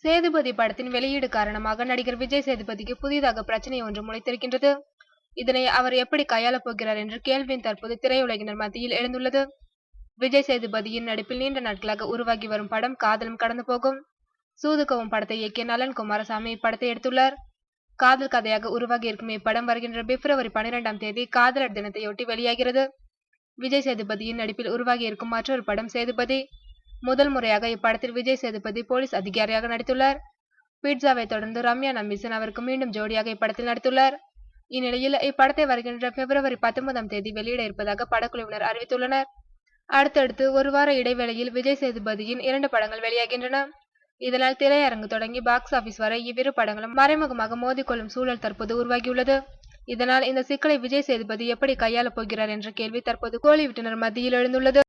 சேதுபதி படத்தின் வெளியீடு காரணமாக நடிகர் விஜய் சேதுபதிக்கு புதிதாக பிரச்சனை ஒன்று முளைத்திருக்கின்றது. இதனை அவர் எப்படி கையாளப் போகிறார் என்ற கேள்வியின் தற்போது திரையுலகினர் மத்தியில் எழுந்துள்ளது. விஜய் சேதுபதியின் நடிப்பில் நீண்ட நாட்களாக உருவாகி வரும் படம் காதலும் கடந்து போகும். சூதுகவும் படத்தை இயக்கிய நலன் குமாரசாமி இப்படத்தை எடுத்துள்ளார். காதல் கதையாக உருவாகி இருக்கும் இப்படம் வருகின்ற பிப்ரவரி 12ஆம் தேதி காதலர் தினத்தையொட்டி வெளியாகிறது. விஜய் சேதுபதியின் நடிப்பில் உருவாகி இருக்கும் மற்றொரு படம் சேதுபதி. முதல் முறையாக இப்படத்தில் விஜய் சேதுபதி போலீஸ் அதிகாரியாக நடித்துள்ளார். பீட்சாவை தொடர்ந்து ரம்யா நம்பீசன் அவருக்கு மீண்டும் ஜோடியாக இப்படத்தில் நடித்துள்ளார். இந்நிலையில் இப்படத்தை வருகின்ற பிப்ரவரி 19ஆம் தேதி வெளியிட இருப்பதாக படக்குழுவினர் அறிவித்துள்ளனர். அடுத்தடுத்து ஒரு வார இடைவேளையில் விஜய் சேதுபதியின் 2 படங்கள் வெளியாகின்றன. இதனால் திரையரங்கு தொடங்கி பாக்ஸ் ஆபீஸ் வரை இவ்விரு படங்களும் மறைமுகமாக மோதிக்கொள்ளும் சூழல் தற்போது உருவாகியுள்ளது. இதனால் இந்த சிக்கலை விஜய் சேதுபதி எப்படி கையாளப் போகிறார் என்ற கேள்வி தற்போது கோலிவுட்டினர் மத்தியில் எழுந்துள்ளது.